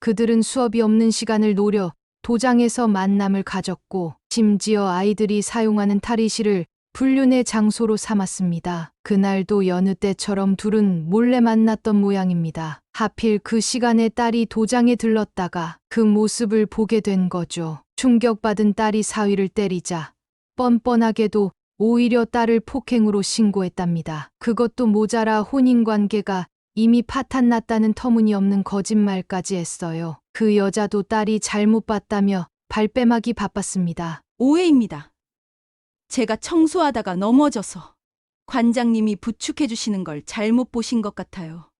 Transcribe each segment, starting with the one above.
그들은 수업이 없는 시간을 노려 도장에서 만남을 가졌고 심지어 아이들이 사용하는 탈의실을 불륜의 장소로 삼았습니다. 그날도 여느 때처럼 둘은 몰래 만났던 모양입니다. 하필 그 시간에 딸이 도장에 들렀다가 그 모습을 보게 된 거죠. 충격받은 딸이 사위를 때리자 뻔뻔하게도 오히려 딸을 폭행으로 신고했답니다. 그것도 모자라 혼인관계가 이미 파탄났다는 터무니없는 거짓말까지 했어요. 그 여자도 딸이 잘못 봤다며 발뺌하기 바빴습니다. 오해입니다. 제가 청소하다가 넘어져서 관장님이 부축해 주시는 걸 잘못 보신 것 같아요.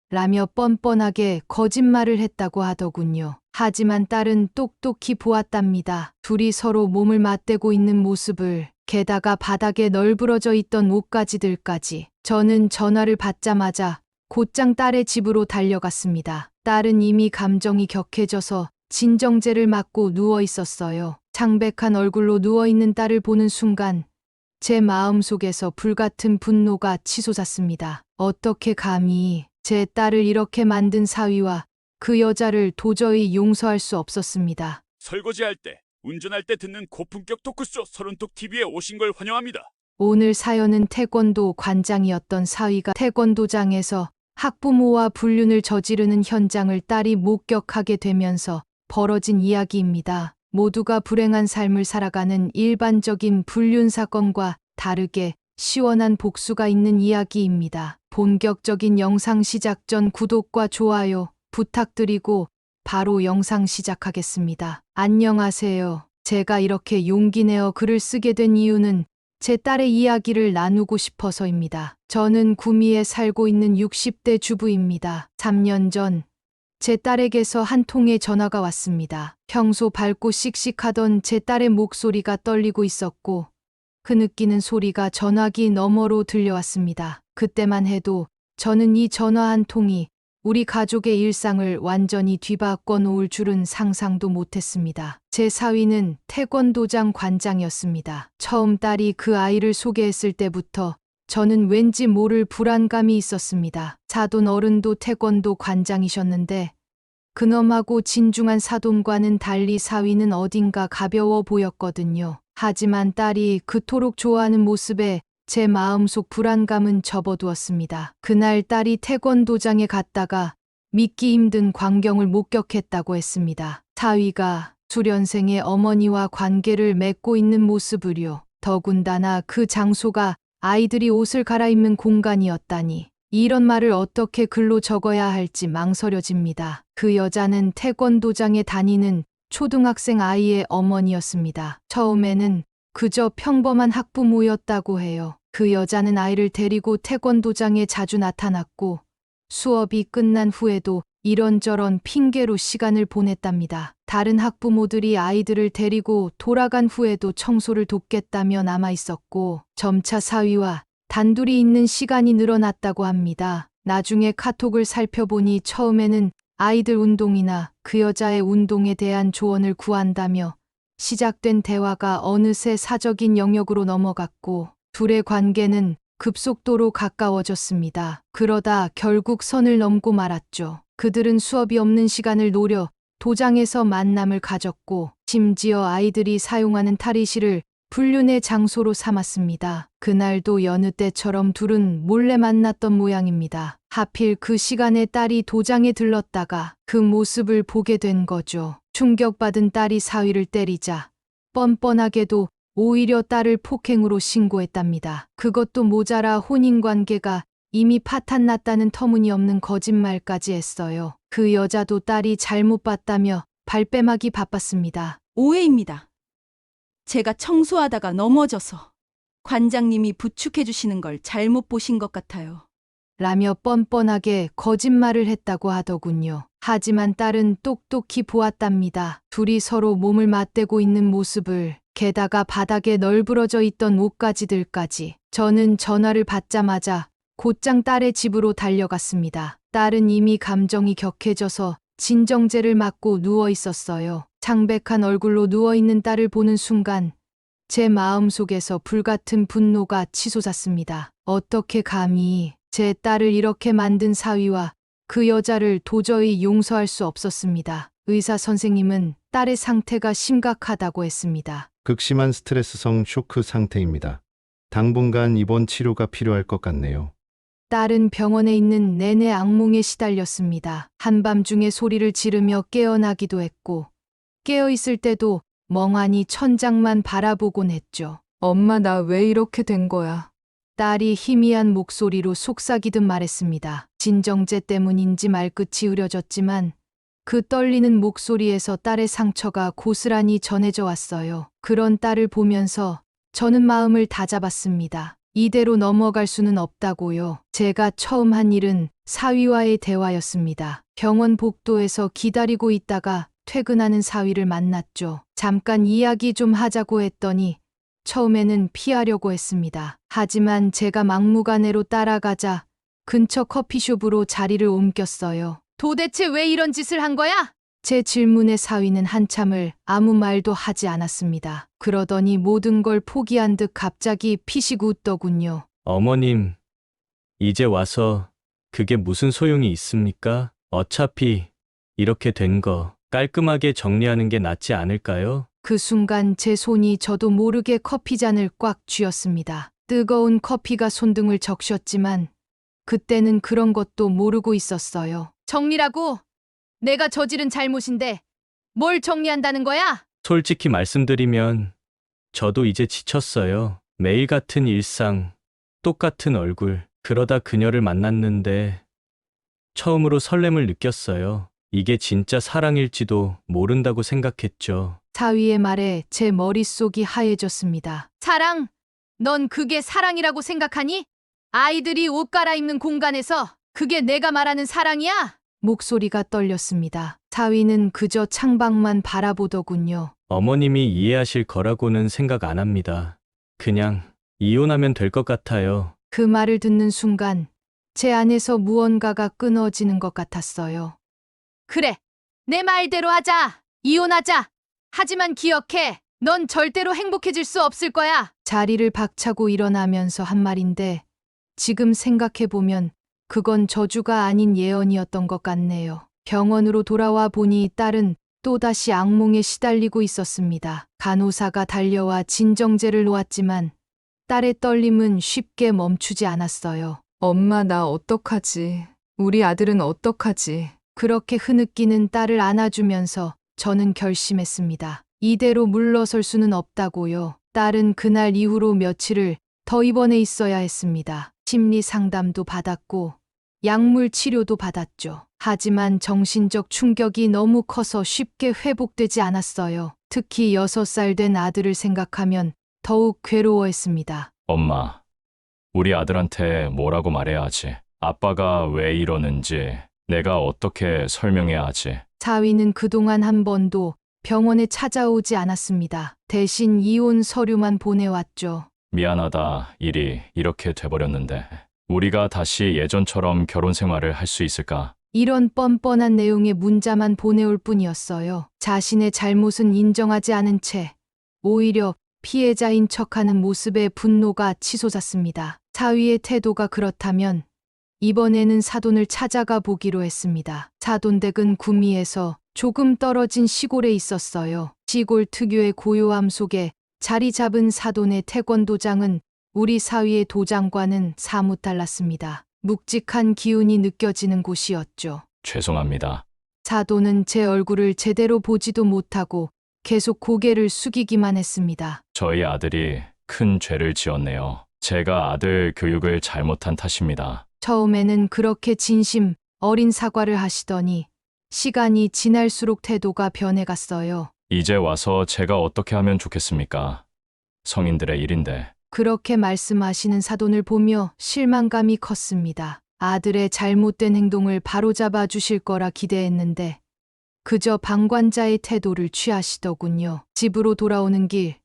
라며 뻔뻔하게 거짓말을 했다고 하더군요. 하지만 딸은 똑똑히 보았답니다. 둘이 서로 몸을 맞대고 있는 모습을, 게다가 바닥에 널브러져 있던 옷가지들까지. 저는 전화를 받자마자 곧장 딸의 집으로 달려갔습니다. 딸은 이미 감정이 격해져서 진정제를 맞고 누워 있었어요. 창백한 얼굴로 누워 있는 딸을 보는 순간 제 마음속에서 불같은 분노가 치솟았습니다. 어떻게 감히 제 딸을 이렇게 만든 사위와 그 여자를 도저히 용서할 수 없었습니다. 설거지할 때, 운전할 때 듣는 고품격 토크쇼 서른톡 TV에 오신 걸 환영합니다. 오늘 사연은 태권도 관장이었던 사위가 태권도장에서 학부모와 불륜을 저지르는 현장을 딸이 목격하게 되면서 벌어진 이야기입니다. 모두가 불행한 삶을 살아가는 일반적인 불륜 사건과 다르게 시원한 복수가 있는 이야기입니다. 본격적인 영상 시작 전 구독과 좋아요 부탁드리고 바로 영상 시작하겠습니다. 안녕하세요. 제가 이렇게 용기 내어 글을 쓰게 된 이유는 제 딸의 이야기를 나누고 싶어서입니다. 저는 구미에 살고 있는 60대 주부입니다. 3년 전 제 딸에게서 한 통의 전화가 왔습니다. 평소 밝고 씩씩하던 제 딸의 목소리가 떨리고 있었고 그 느끼는 소리가 전화기 너머로 들려왔습니다. 그때만 해도 저는 이 전화 한 통이 우리 가족의 일상을 완전히 뒤바꿔 놓을 줄은 상상도 못했습니다. 제 사위는 태권도장 관장이었습니다. 처음 딸이 그 아이를 소개했을 때부터 저는 왠지 모를 불안감이 있었습니다. 사돈 어른도 태권도 관장이셨는데 근엄하고 진중한 사돈과는 달리 사위는 어딘가 가벼워 보였거든요. 하지만 딸이 그토록 좋아하는 모습에 제 마음속 불안감은 접어두었습니다. 그날 딸이 태권도장에 갔다가 믿기 힘든 광경을 목격했다고 했습니다. 사위가 수련생의 어머니와 관계를 맺고 있는 모습을요. 더군다나 그 장소가 아이들이 옷을 갈아입는 공간이었다니. 이런 말을 어떻게 글로 적어야 할지 망설여집니다. 그 여자는 태권도장에 다니는 초등학생 아이의 어머니였습니다. 처음에는 그저 평범한 학부모였다고 해요. 그 여자는 아이를 데리고 태권도장에 자주 나타났고 수업이 끝난 후에도 이런저런 핑계로 시간을 보냈답니다. 다른 학부모들이 아이들을 데리고 돌아간 후에도 청소를 돕겠다며 남아 있었고 점차 사위와 단둘이 있는 시간이 늘어났다고 합니다. 나중에 카톡을 살펴보니 처음에는 아이들 운동이나 그 여자의 운동에 대한 조언을 구한다며 시작된 대화가 어느새 사적인 영역으로 넘어갔고 둘의 관계는 급속도로 가까워졌습니다. 그러다 결국 선을 넘고 말았죠. 그들은 수업이 없는 시간을 노려 도장에서 만남을 가졌고 심지어 아이들이 사용하는 탈의실을 불륜의 장소로 삼았습니다. 그날도 여느 때처럼 둘은 몰래 만났던 모양입니다. 하필 그 시간에 딸이 도장에 들렀다가 그 모습을 보게 된 거죠. 충격받은 딸이 사위를 때리자 뻔뻔하게도 오히려 딸을 폭행으로 신고했답니다. 그것도 모자라 혼인관계가 이미 파탄났다는 터무니없는 거짓말까지 했어요. 그 여자도 딸이 잘못 봤다며 발뺌하기 바빴습니다. 오해입니다. 제가 청소하다가 넘어져서 관장님이 부축해 주시는 걸 잘못 보신 것 같아요. 라며 뻔뻔하게 거짓말을 했다고 하더군요. 하지만 딸은 똑똑히 보았답니다. 둘이 서로 몸을 맞대고 있는 모습을, 게다가 바닥에 널브러져 있던 옷가지들까지. 저는 전화를 받자마자 곧장 딸의 집으로 달려갔습니다. 딸은 이미 감정이 격해져서 진정제를 맞고 누워 있었어요. 창백한 얼굴로 누워 있는 딸을 보는 순간 제 마음속에서 불같은 분노가 치솟았습니다. 어떻게 감히 제 딸을 이렇게 만든 사위와 그 여자를 도저히 용서할 수 없었습니다. 의사 선생님은 딸의 상태가 심각하다고 했습니다. 극심한 스트레스성 쇼크 상태입니다. 당분간 입원 치료가 필요할 것 같네요. 딸은 병원에 있는 내내 악몽에 시달렸습니다. 한밤중에 소리를 지르며 깨어나기도 했고, 깨어있을 때도 멍하니 천장만 바라보곤 했죠. 엄마, 나 왜 이렇게 된 거야? 딸이 희미한 목소리로 속삭이듯 말했습니다. 진정제 때문인지 말끝이 으려졌지만 그 떨리는 목소리에서 딸의 상처가 고스란히 전해져 왔어요. 그런 딸을 보면서 저는 마음을 다잡았습니다. 이대로 넘어갈 수는 없다고요. 제가 처음 한 일은 사위와의 대화였습니다. 병원 복도에서 기다리고 있다가 퇴근하는 사위를 만났죠. 잠깐 이야기 좀 하자고 했더니 처음에는 피하려고 했습니다. 하지만 제가 막무가내로 따라가자 근처 커피숍으로 자리를 옮겼어요. 도대체 왜 이런 짓을 한 거야? 제 질문에 사위는 한참을 아무 말도 하지 않았습니다. 그러더니 모든 걸 포기한 듯 갑자기 피식 웃더군요. 어머님, 이제 와서 그게 무슨 소용이 있습니까? 어차피 이렇게 된 거 깔끔하게 정리하는 게 낫지 않을까요? 그 순간 제 손이 저도 모르게 커피잔을 꽉 쥐었습니다. 뜨거운 커피가 손등을 적셨지만 그때는 그런 것도 모르고 있었어요. 정리라고? 내가 저지른 잘못인데 뭘 정리한다는 거야? 솔직히 말씀드리면 저도 이제 지쳤어요. 매일 같은 일상, 똑같은 얼굴. 그러다 그녀를 만났는데 처음으로 설렘을 느꼈어요. 이게 진짜 사랑일지도 모른다고 생각했죠. 사위의 말에 제 머릿속이 하얘졌습니다. 사랑? 넌 그게 사랑이라고 생각하니? 아이들이 옷 갈아입는 공간에서 그게 내가 말하는 사랑이야? 목소리가 떨렸습니다. 사위는 그저 창밖만 바라보더군요. 어머님이 이해하실 거라고는 생각 안 합니다. 그냥 이혼하면 될 것 같아요. 그 말을 듣는 순간 제 안에서 무언가가 끊어지는 것 같았어요. 그래, 내 말대로 하자. 이혼하자. 하지만 기억해. 넌 절대로 행복해질 수 없을 거야. 자리를 박차고 일어나면서 한 말인데 지금 생각해보면 그건 저주가 아닌 예언이었던 것 같네요. 병원으로 돌아와 보니 딸은 또다시 악몽에 시달리고 있었습니다. 간호사가 달려와 진정제를 놓았지만 딸의 떨림은 쉽게 멈추지 않았어요. 엄마, 나 어떡하지? 우리 아들은 어떡하지? 그렇게 흐느끼는 딸을 안아주면서 저는 결심했습니다. 이대로 물러설 수는 없다고요. 딸은 그날 이후로 며칠을 더 입원해 있어야 했습니다. 심리 상담도 받았고 약물 치료도 받았죠. 하지만 정신적 충격이 너무 커서 쉽게 회복되지 않았어요. 특히 6살 된 아들을 생각하면 더욱 괴로워했습니다. 엄마, 우리 아들한테 뭐라고 말해야 하지? 아빠가 왜 이러는지 내가 어떻게 설명해야 하지? 사위는 그동안 한 번도 병원에 찾아오지 않았습니다. 대신 이혼 서류만 보내왔죠. 미안하다, 일이 이렇게 돼버렸는데 우리가 다시 예전처럼 결혼 생활을 할 수 있을까? 이런 뻔뻔한 내용의 문자만 보내올 뿐이었어요. 자신의 잘못은 인정하지 않은 채 오히려 피해자인 척하는 모습에 분노가 치솟았습니다. 사위의 태도가 그렇다면 이번에는 사돈을 찾아가 보기로 했습니다. 사돈댁은 구미에서 조금 떨어진 시골에 있었어요. 시골 특유의 고요함 속에 자리 잡은 사돈의 태권도장은 우리 사위의 도장과는 사뭇 달랐습니다. 묵직한 기운이 느껴지는 곳이었죠. 죄송합니다. 사돈은 제 얼굴을 제대로 보지도 못하고 계속 고개를 숙이기만 했습니다. 저희 아들이 큰 죄를 지었네요. 제가 아들 교육을 잘못한 탓입니다. 처음에는 그렇게 진심 어린 사과를 하시더니 시간이 지날수록 태도가 변해갔어요. 이제 와서 제가 어떻게 하면 좋겠습니까? 성인들의 일인데. 그렇게 말씀하시는 사돈을 보며 실망감이 컸습니다. 아들의 잘못된 행동을 바로잡아 주실 거라 기대했는데 그저 방관자의 태도를 취하시더군요. 집으로 돌아오는 길,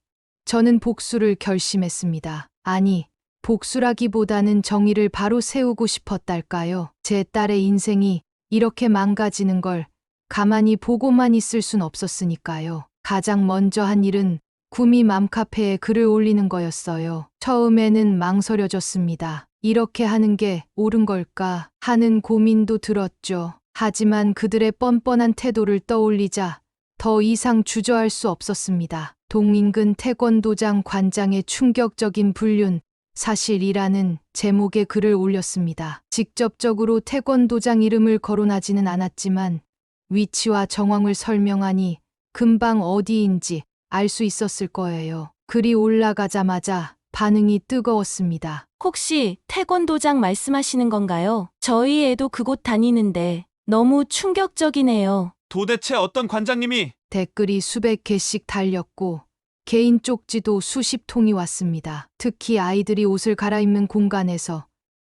저는 복수를 결심했습니다. 아니, 복수라기보다는 정의를 바로 세우고 싶었달까요? 제 딸의 인생이 이렇게 망가지는 걸 가만히 보고만 있을 순 없었으니까요. 가장 먼저 한 일은 구미 맘카페에 글을 올리는 거였어요. 처음에는 망설여졌습니다. 이렇게 하는 게 옳은 걸까 하는 고민도 들었죠. 하지만 그들의 뻔뻔한 태도를 떠올리자 더 이상 주저할 수 없었습니다. 동인근 태권도장 관장의 충격적인 불륜 사실이라는 제목의 글을 올렸습니다. 직접적으로 태권도장 이름을 거론하지는 않았지만 위치와 정황을 설명하니 금방 어디인지 알 수 있었을 거예요. 글이 올라가자마자 반응이 뜨거웠습니다. 혹시 태권도장 말씀하시는 건가요? 저희 애도 그곳 다니는데 너무 충격적이네요. 도대체 어떤 관장님이 댓글이 수백 개씩 달렸고 개인 쪽지도 수십 통이 왔습니다. 특히 아이들이 옷을 갈아입는 공간에서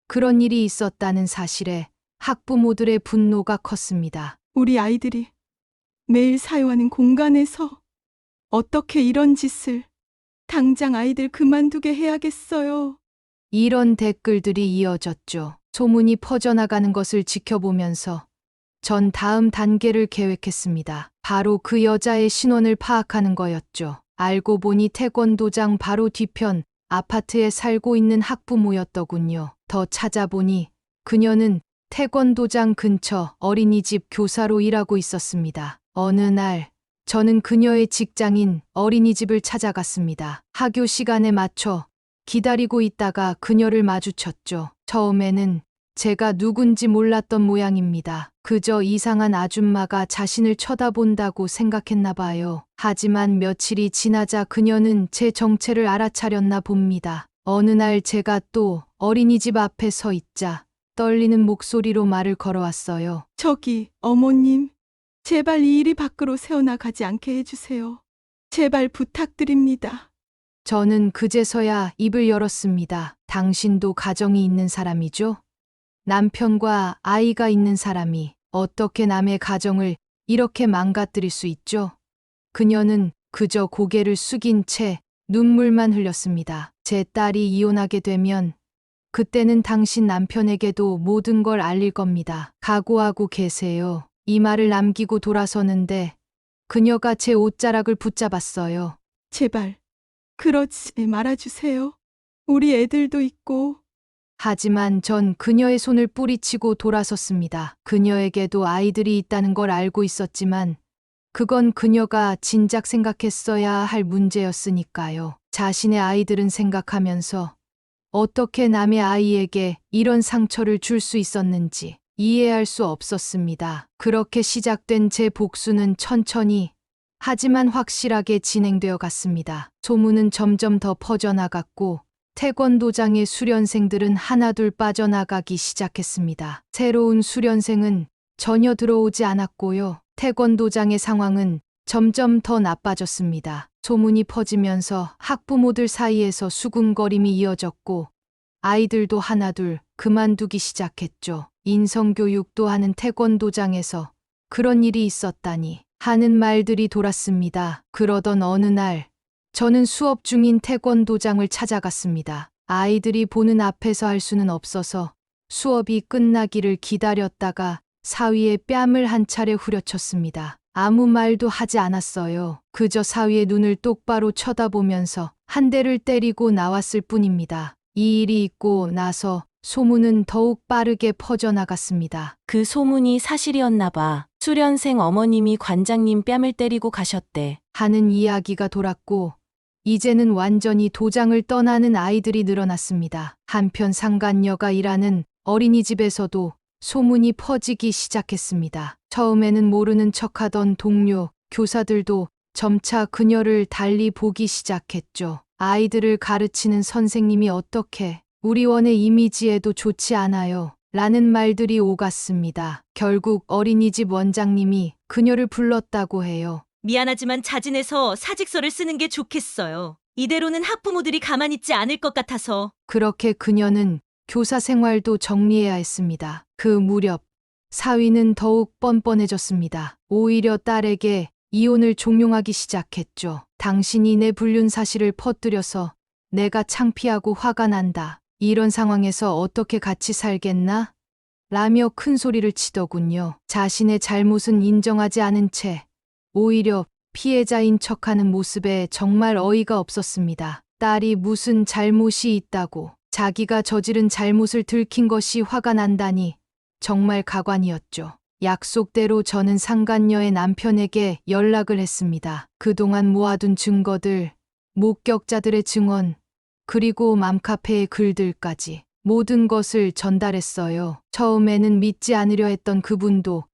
그런 일이 있었다는 사실에 학부모들의 분노가 컸습니다. 우리 아이들이 매일 사용하는 공간에서 어떻게 이런 짓을 당장 아이들 그만두게 해야겠어요. 이런 댓글들이 이어졌죠. 소문이 퍼져나가는 것을 지켜보면서 전 다음 단계를 계획했습니다. 바로 그 여자의 신원을 파악하는 거였죠. 알고 보니 태권도장 바로 뒤편 아파트에 살고 있는 학부모였더군요. 더 찾아보니 그녀는 태권도장 근처 어린이집 교사로 일하고 있었습니다. 어느 날 저는 그녀의 직장인 어린이집을 찾아갔습니다. 학교 시간에 맞춰 기다리고 있다가 그녀를 마주쳤죠. 처음에는 제가 누군지 몰랐던 모양입니다. 그저 이상한 아줌마가 자신을 쳐다본다고 생각했나 봐요. 하지만 며칠이 지나자 그녀는 제 정체를 알아차렸나 봅니다. 어느 날 제가 또 어린이집 앞에 서 있자 떨리는 목소리로 말을 걸어왔어요. 저기 어머님, 제발 이 일이 밖으로 새어나가지 않게 해주세요. 제발 부탁드립니다. 저는 그제서야 입을 열었습니다. 당신도 가정이 있는 사람이죠? 남편과 아이가 있는 사람이 어떻게 남의 가정을 이렇게 망가뜨릴 수 있죠? 그녀는 그저 고개를 숙인 채 눈물만 흘렸습니다. 제 딸이 이혼하게 되면 그때는 당신 남편에게도 모든 걸 알릴 겁니다. 각오하고 계세요. 이 말을 남기고 돌아서는데 그녀가 제 옷자락을 붙잡았어요. 제발 그러지 말아주세요. 우리 애들도 있고. 하지만 전 그녀의 손을 뿌리치고 돌아섰습니다. 그녀에게도 아이들이 있다는 걸 알고 있었지만 그건 그녀가 진작 생각했어야 할 문제였으니까요. 자신의 아이들은 생각하면서 어떻게 남의 아이에게 이런 상처를 줄 수 있었는지 이해할 수 없었습니다. 그렇게 시작된 제 복수는 천천히 하지만 확실하게 진행되어 갔습니다. 소문은 점점 더 퍼져나갔고 태권도장의 수련생들은 하나둘 빠져나가기 시작했습니다. 새로운 수련생은 전혀 들어오지 않았고요. 태권도장의 상황은 점점 더 나빠졌습니다. 소문이 퍼지면서 학부모들 사이에서 수군거림이 이어졌고 아이들도 하나둘 그만두기 시작했죠. 인성교육도 하는 태권도장에서 그런 일이 있었다니 하는 말들이 돌았습니다. 그러던 어느 날 저는 수업 중인 태권도장을 찾아갔습니다. 아이들이 보는 앞에서 할 수는 없어서 수업이 끝나기를 기다렸다가 사위의 뺨을 한 차례 후려쳤습니다. 아무 말도 하지 않았어요. 그저 사위의 눈을 똑바로 쳐다보면서 한 대를 때리고 나왔을 뿐입니다. 이 일이 있고 나서 소문은 더욱 빠르게 퍼져나갔습니다. 그 소문이 사실이었나 봐. 수련생 어머님이 관장님 뺨을 때리고 가셨대. 하는 이야기가 돌았고 이제는 완전히 도장을 떠나는 아이들이 늘어났습니다. 한편 상간녀가 일하는 어린이집에서도 소문이 퍼지기 시작했습니다. 처음에는 모르는 척하던 동료, 교사들도 점차 그녀를 달리 보기 시작했죠. 아이들을 가르치는 선생님이 어떻게 우리 원의 이미지에도 좋지 않아요. 라는 말들이 오갔습니다. 결국 어린이집 원장님이 그녀를 불렀다고 해요. 미안하지만 자진해서 사직서를 쓰는 게 좋겠어요. 이대로는 학부모들이 가만히 있지 않을 것 같아서. 그렇게 그녀는 교사 생활도 정리해야 했습니다. 그 무렵 사위는 더욱 뻔뻔해졌습니다. 오히려 딸에게 이혼을 종용하기 시작했죠. 당신이 내 불륜 사실을 퍼뜨려서 내가 창피하고 화가 난다. 이런 상황에서 어떻게 같이 살겠나? 라며 큰 소리를 치더군요. 자신의 잘못은 인정하지 않은 채 오히려 피해자인 척하는 모습에 정말 어이가 없었습니다. 딸이 무슨 잘못이 있다고 자기가 저지른 잘못을 들킨 것이 화가 난다니 정말 가관이었죠. 약속대로 저는 상간녀의 남편에게 연락을 했습니다. 그동안 모아둔 증거들, 목격자들의 증언, 그리고 맘카페의 글들까지 모든 것을 전달했어요. 처음에는 믿지 않으려 했던 그분도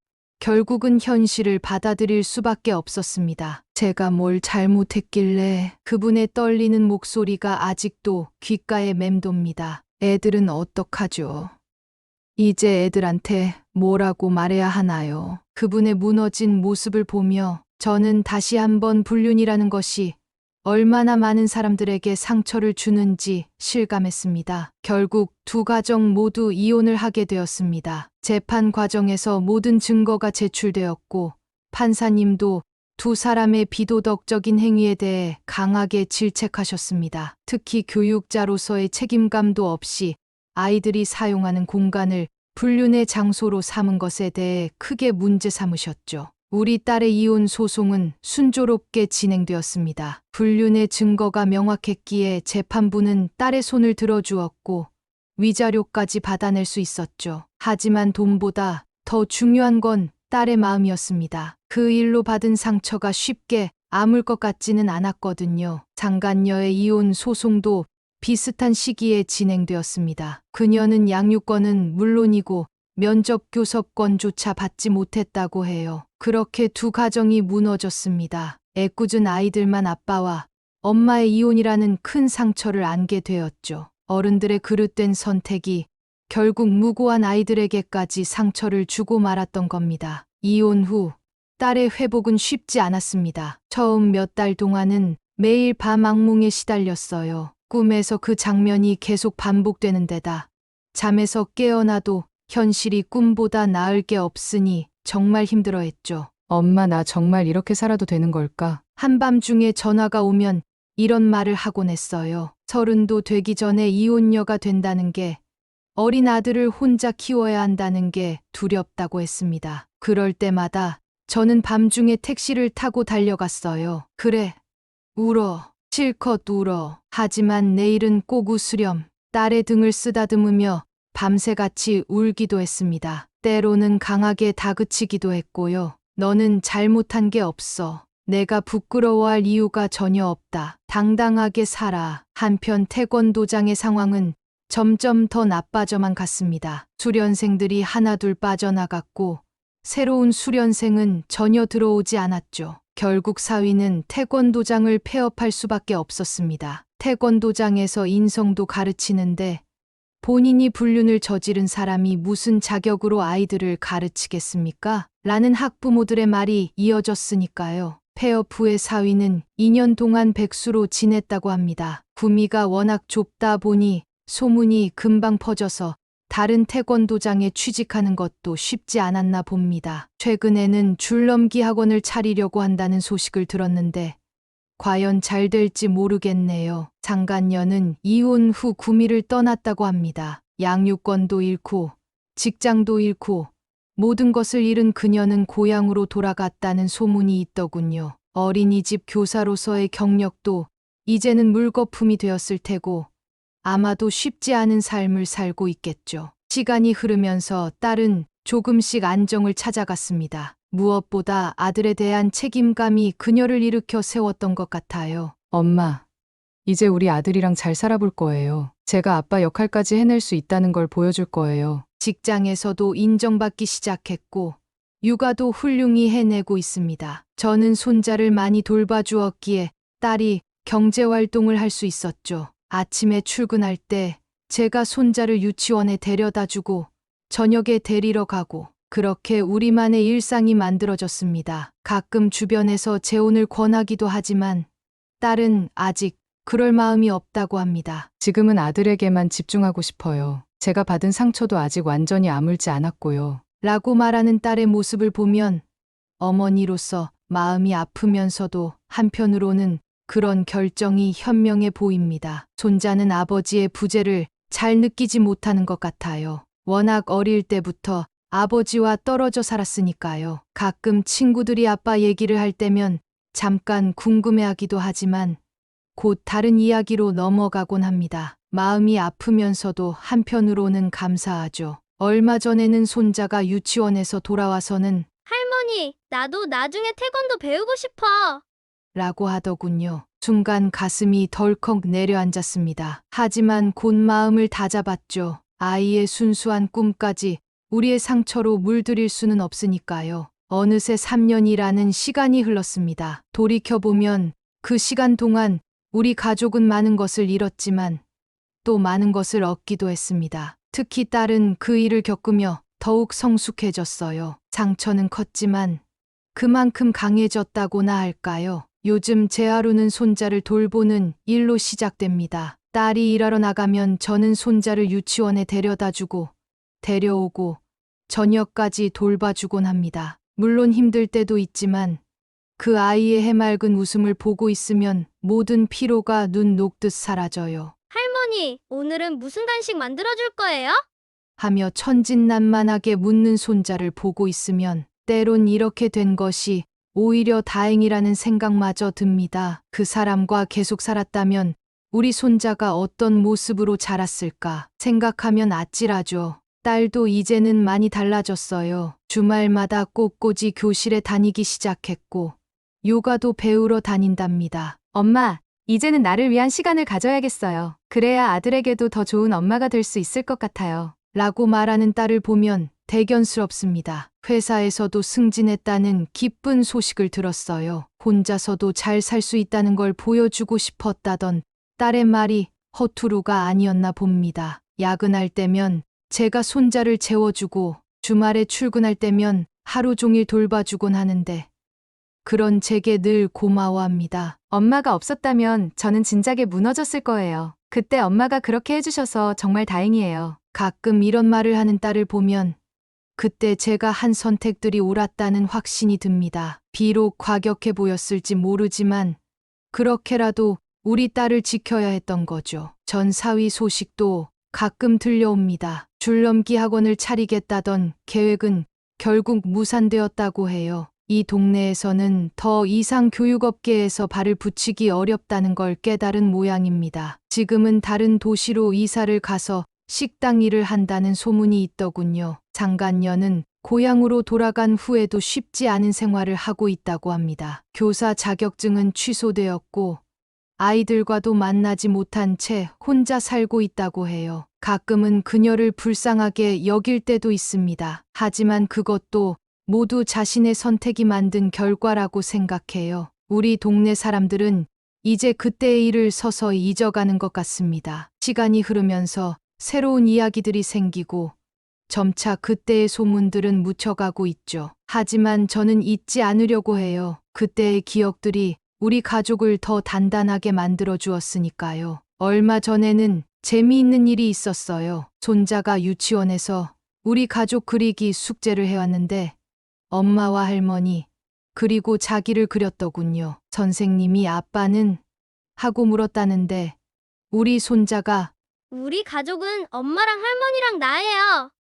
결국은 현실을 받아들일 수밖에 없었습니다. 제가 뭘 잘못했길래 그분의 떨리는 목소리가 아직도 귓가에 맴돕니다. 애들은 어떡하죠? 이제 애들한테 뭐라고 말해야 하나요? 그분의 무너진 모습을 보며 저는 다시 한번 불륜이라는 것이 얼마나 많은 사람들에게 상처를 주는지 실감했습니다. 결국 두 가정 모두 이혼을 하게 되었습니다. 재판 과정에서 모든 증거가 제출되었고 판사님도 두 사람의 비도덕적인 행위에 대해 강하게 질책하셨습니다. 특히 교육자로서의 책임감도 없이 아이들이 사용하는 공간을 불륜의 장소로 삼은 것에 대해 크게 문제 삼으셨죠. 우리 딸의 이혼 소송은 순조롭게 진행되었습니다. 불륜의 증거가 명확했기에 재판부는 딸의 손을 들어주었고 위자료까지 받아낼 수 있었죠. 하지만 돈보다 더 중요한 건 딸의 마음이었습니다. 그 일로 받은 상처가 쉽게 아물 것 같지는 않았거든요. 상간녀의 이혼 소송도 비슷한 시기에 진행되었습니다. 그녀는 양육권은 물론이고 면접 교섭권조차 받지 못했다고 해요. 그렇게 두 가정이 무너졌습니다. 애꿎은 아이들만 아빠와 엄마의 이혼이라는 큰 상처를 안게 되었죠. 어른들의 그릇된 선택이 결국 무고한 아이들에게까지 상처를 주고 말았던 겁니다. 이혼 후 딸의 회복은 쉽지 않았습니다. 처음 몇 달 동안은 매일 밤 악몽에 시달렸어요. 꿈에서 그 장면이 계속 반복되는 데다 잠에서 깨어나도 현실이 꿈보다 나을 게 없으니 정말 힘들어했죠. 엄마, 나 정말 이렇게 살아도 되는 걸까? 한밤중에 전화가 오면 이런 말을 하곤 했어요. 30도 되기 전에 이혼녀가 된다는 게, 어린 아들을 혼자 키워야 한다는 게 두렵다고 했습니다. 그럴 때마다 저는 밤중에 택시를 타고 달려갔어요. 그래, 울어. 실컷 울어. 하지만 내일은 꼭 웃으렴. 딸의 등을 쓰다듬으며 밤새같이 울기도 했습니다. 때로는 강하게 다그치기도 했고요. 너는 잘못한 게 없어. 내가 부끄러워할 이유가 전혀 없다. 당당하게 살아. 한편 태권도장의 상황은 점점 더 나빠져만 갔습니다. 수련생들이 하나둘 빠져나갔고 새로운 수련생은 전혀 들어오지 않았죠. 결국 사위는 태권도장을 폐업할 수밖에 없었습니다. 태권도장에서 인성도 가르치는데 본인이 불륜을 저지른 사람이 무슨 자격으로 아이들을 가르치겠습니까? 라는 학부모들의 말이 이어졌으니까요. 폐업 후에 사위는 2년 동안 백수로 지냈다고 합니다. 구미가 워낙 좁다 보니 소문이 금방 퍼져서 다른 태권도장에 취직하는 것도 쉽지 않았나 봅니다. 최근에는 줄넘기 학원을 차리려고 한다는 소식을 들었는데 과연 잘 될지 모르겠네요. 상간녀는 이혼 후 구미를 떠났다고 합니다. 양육권도 잃고 직장도 잃고 모든 것을 잃은 그녀는 고향으로 돌아갔다는 소문이 있더군요. 어린이집 교사로서의 경력도 이제는 물거품이 되었을 테고 아마도 쉽지 않은 삶을 살고 있겠죠. 시간이 흐르면서 딸은 조금씩 안정을 찾아갔습니다. 무엇보다 아들에 대한 책임감이 그녀를 일으켜 세웠던 것 같아요. 엄마, 이제 우리 아들이랑 잘 살아볼 거예요. 제가 아빠 역할까지 해낼 수 있다는 걸 보여줄 거예요. 직장에서도 인정받기 시작했고 육아도 훌륭히 해내고 있습니다. 저는 손자를 많이 돌봐주었기에 딸이 경제활동을 할 수 있었죠. 아침에 출근할 때 제가 손자를 유치원에 데려다주고 저녁에 데리러 가고 그렇게 우리만의 일상이 만들어졌습니다. 가끔 주변에서 재혼을 권하기도 하지만 딸은 아직 그럴 마음이 없다고 합니다. 지금은 아들에게만 집중하고 싶어요. 제가 받은 상처도 아직 완전히 아물지 않았고요. 라고 말하는 딸의 모습을 보면 어머니로서 마음이 아프면서도 한편으로는 그런 결정이 현명해 보입니다. 손자는 아버지의 부재를 잘 느끼지 못하는 것 같아요. 워낙 어릴 때부터 아버지와 떨어져 살았으니까요. 가끔 친구들이 아빠 얘기를 할 때면 잠깐 궁금해하기도 하지만 곧 다른 이야기로 넘어가곤 합니다. 마음이 아프면서도 한편으로는 감사하죠. 얼마 전에는 손자가 유치원에서 돌아와서는 할머니, 나도 나중에 태권도 배우고 싶어. 라고 하더군요. 순간 가슴이 덜컥 내려앉았습니다. 하지만 곧 마음을 다잡았죠. 아이의 순수한 꿈까지 우리의 상처로 물들일 수는 없으니까요. 어느새 3년이라는 시간이 흘렀습니다. 돌이켜보면 그 시간 동안 우리 가족은 많은 것을 잃었지만 또 많은 것을 얻기도 했습니다. 특히 딸은 그 일을 겪으며 더욱 성숙해졌어요. 상처는 컸지만 그만큼 강해졌다고나 할까요? 요즘 제 하루는 손자를 돌보는 일로 시작됩니다. 딸이 일하러 나가면 저는 손자를 유치원에 데려다주고 데려오고 저녁까지 돌봐주곤 합니다. 물론 힘들 때도 있지만 그 아이의 해맑은 웃음을 보고 있으면 모든 피로가 눈 녹듯 사라져요. 할머니, 오늘은 무슨 간식 만들어줄 거예요? 하며 천진난만하게 묻는 손자를 보고 있으면 때론 이렇게 된 것이 오히려 다행이라는 생각마저 듭니다. 그 사람과 계속 살았다면 우리 손자가 어떤 모습으로 자랐을까 생각하면 아찔하죠. 딸도 이제는 많이 달라졌어요. 주말마다 꼿꼿이 교실에 다니기 시작했고 요가도 배우러 다닌답니다. 엄마, 이제는 나를 위한 시간을 가져야겠어요. 그래야 아들에게도 더 좋은 엄마가 될 수 있을 것 같아요. 라고 말하는 딸을 보면 대견스럽습니다. 회사에서도 승진했다는 기쁜 소식을 들었어요. 혼자서도 잘 살 수 있다는 걸 보여주고 싶었다던 딸의 말이 허투루가 아니었나 봅니다. 야근할 때면 제가 손자를 재워주고 주말에 출근할 때면 하루 종일 돌봐주곤 하는데 그런 제게 늘 고마워합니다. 엄마가 없었다면 저는 진작에 무너졌을 거예요. 그때 엄마가 그렇게 해주셔서 정말 다행이에요. 가끔 이런 말을 하는 딸을 보면 그때 제가 한 선택들이 옳았다는 확신이 듭니다. 비록 과격해 보였을지 모르지만 그렇게라도 우리 딸을 지켜야 했던 거죠. 전 사위 소식도 가끔 들려옵니다. 줄넘기 학원을 차리겠다던 계획은 결국 무산되었다고 해요. 이 동네에서는 더 이상 교육업계에서 발을 붙이기 어렵다는 걸 깨달은 모양입니다. 지금은 다른 도시로 이사를 가서 식당 일을 한다는 소문이 있더군요. 장간녀는 고향으로 돌아간 후에도 쉽지 않은 생활을 하고 있다고 합니다. 교사 자격증은 취소되었고 아이들과도 만나지 못한 채 혼자 살고 있다고 해요. 가끔은 그녀를 불쌍하게 여길 때도 있습니다. 하지만 그것도 모두 자신의 선택이 만든 결과라고 생각해요. 우리 동네 사람들은 이제 그때의 일을 서서히 잊어가는 것 같습니다. 시간이 흐르면서 새로운 이야기들이 생기고 점차 그때의 소문들은 묻혀가고 있죠. 하지만 저는 잊지 않으려고 해요. 그때의 기억들이 우리 가족을 더 단단하게 만들어 주었으니까요. 얼마 전에는 재미있는 일이 있었어요. 손자가 유치원에서 우리 가족 그리기 숙제를 해왔는데 엄마와 할머니 그리고 자기를 그렸더군요. 선생님이 아빠는 하고 물었다는데 우리 손자가 우리 가족은 엄마랑 할머니랑 나예요.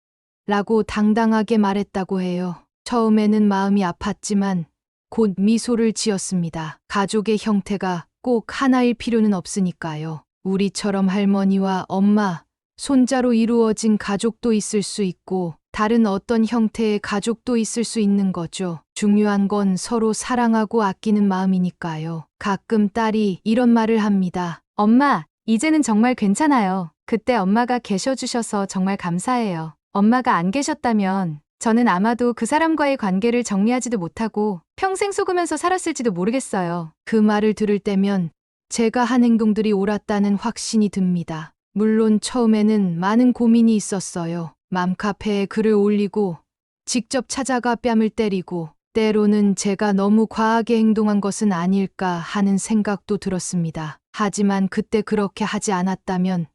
라고 당당하게 말했다고 해요. 처음에는 마음이 아팠지만 곧 미소를 지었습니다. 가족의 형태가 꼭 하나일 필요는 없으니까요. 우리처럼 할머니와 엄마, 손자로 이루어진 가족도 있을 수 있고 다른 어떤 형태의 가족도 있을 수 있는 거죠. 중요한 건 서로 사랑하고 아끼는 마음이니까요. 가끔 딸이 이런 말을 합니다. 엄마, 이제는 정말 괜찮아요. 그때 엄마가 계셔주셔서 정말 감사해요. 엄마가 안 계셨다면 저는 아마도 그 사람과의 관계를 정리하지도 못하고 평생 속으면서 살았을지도 모르겠어요. 그 말을 들을 때면 제가 한 행동들이 옳았다는 확신이 듭니다. 물론 처음에는 많은 고민이 있었어요. 맘카페에 글을 올리고 직접 찾아가 뺨을 때리고 때로는 제가 너무 과하게 행동한 것은 아닐까 하는 생각도 들었습니다. 하지만 그때 그렇게 하지 않았다면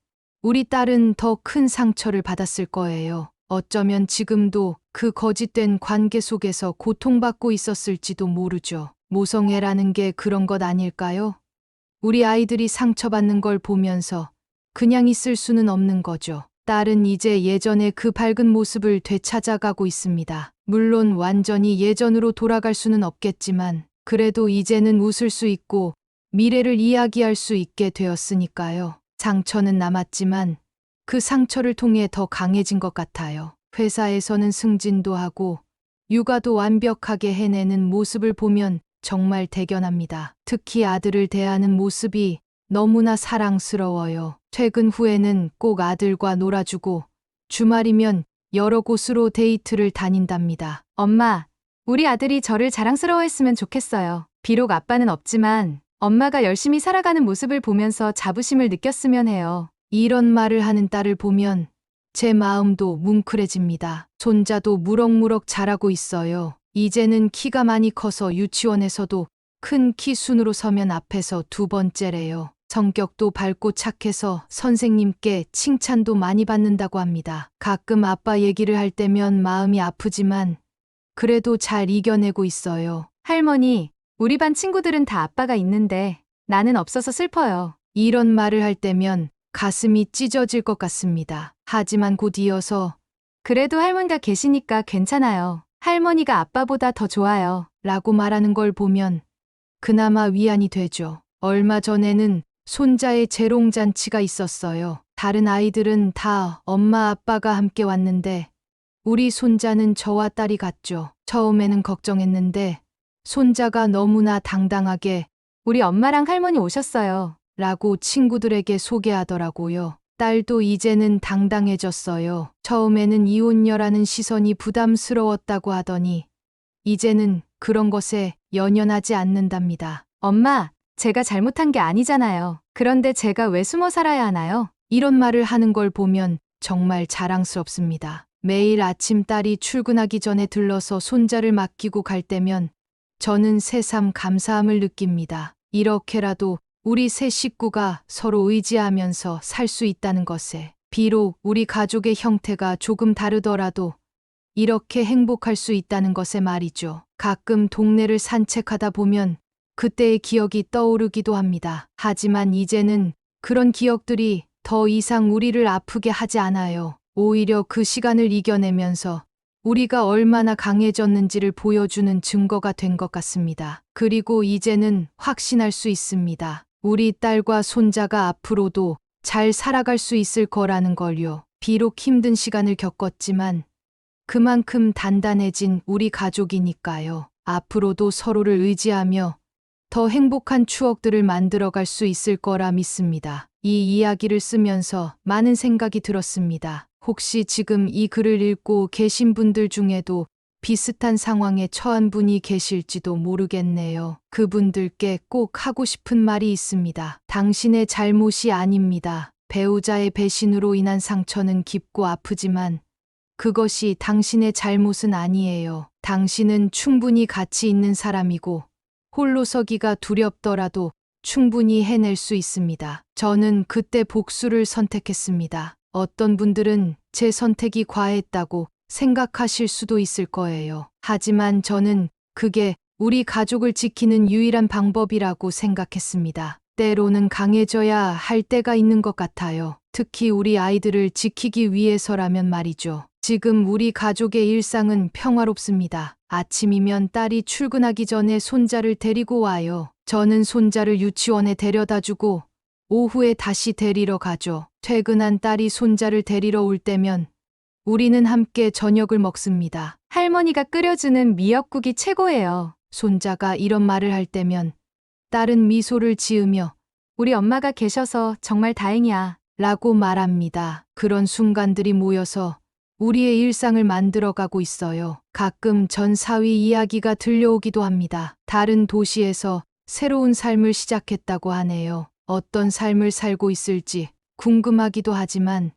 우리 딸은 더 큰 상처를 받았을 거예요. 어쩌면 지금도 그 거짓된 관계 속에서 고통받고 있었을지도 모르죠. 모성애라는 게 그런 것 아닐까요? 우리 아이들이 상처받는 걸 보면서 그냥 있을 수는 없는 거죠. 딸은 이제 예전의 그 밝은 모습을 되찾아가고 있습니다. 물론 완전히 예전으로 돌아갈 수는 없겠지만 그래도 이제는 웃을 수 있고 미래를 이야기할 수 있게 되었으니까요. 상처는 남았지만 그 상처를 통해 더 강해진 것 같아요. 회사에서는 승진도 하고 육아도 완벽하게 해내는 모습을 보면 정말 대견합니다. 특히 아들을 대하는 모습이 너무나 사랑스러워요. 퇴근 후에는 꼭 아들과 놀아주고 주말이면 여러 곳으로 데이트를 다닌답니다. 엄마, 우리 아들이 저를 자랑스러워했으면 좋겠어요. 비록 아빠는 없지만 엄마가 열심히 살아가는 모습을 보면서 자부심을 느꼈으면 해요. 이런 말을 하는 딸을 보면 제 마음도 뭉클해집니다. 손자도 무럭무럭 자라고 있어요. 이제는 키가 많이 커서 유치원에서도 큰 키 순으로 서면 앞에서 2번째래요. 성격도 밝고 착해서 선생님께 칭찬도 많이 받는다고 합니다. 가끔 아빠 얘기를 할 때면 마음이 아프지만 그래도 잘 이겨내고 있어요. 할머니, 우리 반 친구들은 다 아빠가 있는데 나는 없어서 슬퍼요. 이런 말을 할 때면 가슴이 찢어질 것 같습니다. 하지만 곧 이어서 그래도 할머니가 계시니까 괜찮아요. 할머니가 아빠보다 더 좋아요. 라고 말하는 걸 보면 그나마 위안이 되죠. 얼마 전에는 손자의 재롱잔치가 있었어요. 다른 아이들은 다 엄마 아빠가 함께 왔는데 우리 손자는 저와 딸이 갔죠. 처음에는 걱정했는데 손자가 너무나 당당하게 우리 엄마랑 할머니 오셨어요. 라고 친구들에게 소개하더라고요. 딸도 이제는 당당해졌어요. 처음에는 이혼녀라는 시선이 부담스러웠다고 하더니 이제는 그런 것에 연연하지 않는답니다. 엄마, 제가 잘못한 게 아니잖아요. 그런데 제가 왜 숨어 살아야 하나요? 이런 말을 하는 걸 보면 정말 자랑스럽습니다. 매일 아침 딸이 출근하기 전에 들러서 손자를 맡기고 갈 때면 저는 새삼 감사함을 느낍니다. 이렇게라도 우리 세 식구가 서로 의지하면서 살 수 있다는 것에, 비록 우리 가족의 형태가 조금 다르더라도 이렇게 행복할 수 있다는 것에 말이죠. 가끔 동네를 산책하다 보면 그때의 기억이 떠오르기도 합니다. 하지만 이제는 그런 기억들이 더 이상 우리를 아프게 하지 않아요. 오히려 그 시간을 이겨내면서 우리가 얼마나 강해졌는지를 보여주는 증거가 된 것 같습니다. 그리고 이제는 확신할 수 있습니다. 우리 딸과 손자가 앞으로도 잘 살아갈 수 있을 거라는 걸요. 비록 힘든 시간을 겪었지만 그만큼 단단해진 우리 가족이니까요. 앞으로도 서로를 의지하며 더 행복한 추억들을 만들어갈 수 있을 거라 믿습니다. 이 이야기를 쓰면서 많은 생각이 들었습니다. 혹시 지금 이 글을 읽고 계신 분들 중에도 비슷한 상황에 처한 분이 계실지도 모르겠네요. 그분들께 꼭 하고 싶은 말이 있습니다. 당신의 잘못이 아닙니다. 배우자의 배신으로 인한 상처는 깊고 아프지만 그것이 당신의 잘못은 아니에요. 당신은 충분히 가치 있는 사람이고 홀로 서기가 두렵더라도 충분히 해낼 수 있습니다. 저는 그때 복수를 선택했습니다. 어떤 분들은 제 선택이 과했다고 생각하실 수도 있을 거예요. 하지만 저는 그게 우리 가족을 지키는 유일한 방법이라고 생각했습니다. 때로는 강해져야 할 때가 있는 것 같아요. 특히 우리 아이들을 지키기 위해서라면 말이죠. 지금 우리 가족의 일상은 평화롭습니다. 아침이면 딸이 출근하기 전에 손자를 데리고 와요. 저는 손자를 유치원에 데려다주고 오후에 다시 데리러 가죠. 퇴근한 딸이 손자를 데리러 올 때면 우리는 함께 저녁을 먹습니다. 할머니가 끓여주는 미역국이 최고예요. 손자가 이런 말을 할 때면 딸은 미소를 지으며 우리 엄마가 계셔서 정말 다행이야. 라고 말합니다. 그런 순간들이 모여서 우리의 일상을 만들어가고 있어요. 가끔 전 사위 이야기가 들려오기도 합니다. 다른 도시에서 새로운 삶을 시작했다고 하네요. 어떤 삶을 살고 있을지 궁금하기도 하지만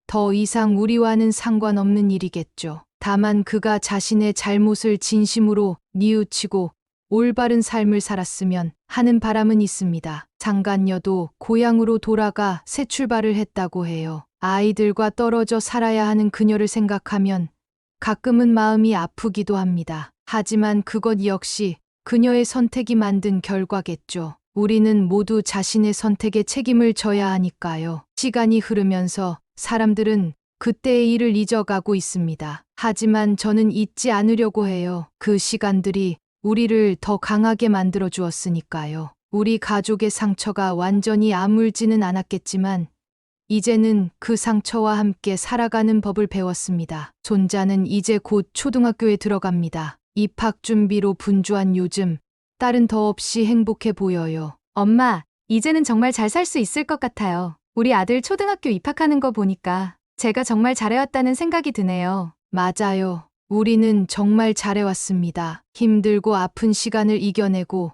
더 이상 우리와는 상관없는 일이겠죠. 다만 그가 자신의 잘못을 진심으로 뉘우치고 올바른 삶을 살았으면 하는 바람은 있습니다. 상간녀도 고향으로 돌아가 새 출발을 했다고 해요. 아이들과 떨어져 살아야 하는 그녀를 생각하면 가끔은 마음이 아프기도 합니다. 하지만 그것 역시 그녀의 선택이 만든 결과겠죠. 우리는 모두 자신의 선택에 책임을 져야 하니까요. 시간이 흐르면서 사람들은 그때의 일을 잊어가고 있습니다. 하지만 저는 잊지 않으려고 해요. 그 시간들이 우리를 더 강하게 만들어 주었으니까요. 우리 가족의 상처가 완전히 아물지는 않았겠지만 이제는 그 상처와 함께 살아가는 법을 배웠습니다. 손자는 이제 곧 초등학교에 들어갑니다. 입학 준비로 분주한 요즘 딸은 더없이 행복해 보여요. 엄마, 이제는 정말 잘 살 수 있을 것 같아요. 우리 아들 초등학교 입학하는 거 보니까 제가 정말 잘해왔다는 생각이 드네요. 맞아요. 우리는 정말 잘해왔습니다. 힘들고 아픈 시간을 이겨내고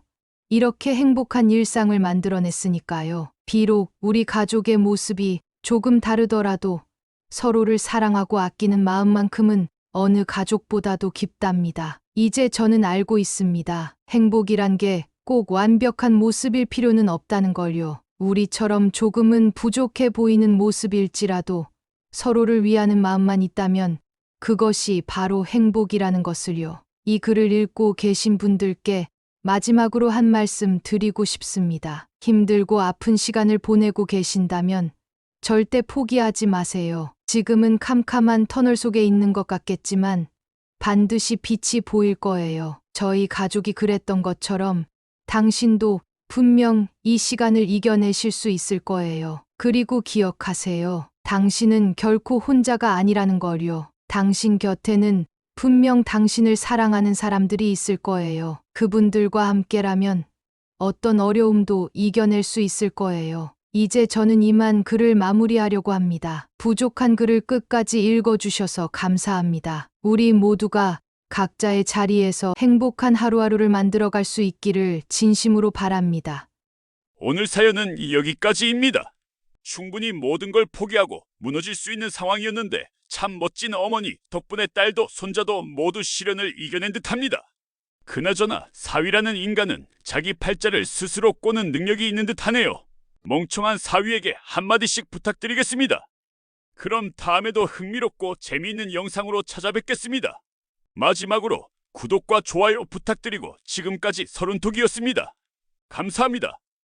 이렇게 행복한 일상을 만들어냈으니까요. 비록 우리 가족의 모습이 조금 다르더라도 서로를 사랑하고 아끼는 마음만큼은 어느 가족보다도 깊답니다. 이제 저는 알고 있습니다. 행복이란 게 꼭 완벽한 모습일 필요는 없다는 걸요. 우리처럼 조금은 부족해 보이는 모습일지라도 서로를 위하는 마음만 있다면 그것이 바로 행복이라는 것을요. 이 글을 읽고 계신 분들께 마지막으로 한 말씀 드리고 싶습니다. 힘들고 아픈 시간을 보내고 계신다면 절대 포기하지 마세요. 지금은 캄캄한 터널 속에 있는 것 같겠지만 반드시 빛이 보일 거예요. 저희 가족이 그랬던 것처럼 당신도 분명 이 시간을 이겨내실 수 있을 거예요. 그리고 기억하세요. 당신은 결코 혼자가 아니라는 걸요. 당신 곁에는 분명 당신을 사랑하는 사람들이 있을 거예요. 그분들과 함께라면 어떤 어려움도 이겨낼 수 있을 거예요. 이제 저는 이만 글을 마무리하려고 합니다. 부족한 글을 끝까지 읽어주셔서 감사합니다. 우리 모두가 각자의 자리에서 행복한 하루하루를 만들어갈 수 있기를 진심으로 바랍니다. 오늘 사연은 여기까지입니다. 충분히 모든 걸 포기하고 무너질 수 있는 상황이었는데 참 멋진 어머니 덕분에 딸도 손자도 모두 시련을 이겨낸 듯합니다. 그나저나 사위라는 인간은 자기 팔자를 스스로 꼬는 능력이 있는 듯하네요. 멍청한 사위에게 한마디씩 부탁드리겠습니다. 그럼 다음에도 흥미롭고 재미있는 영상으로 찾아뵙겠습니다. 마지막으로 구독과 좋아요 부탁드리고 지금까지 서른톡이었습니다. 감사합니다.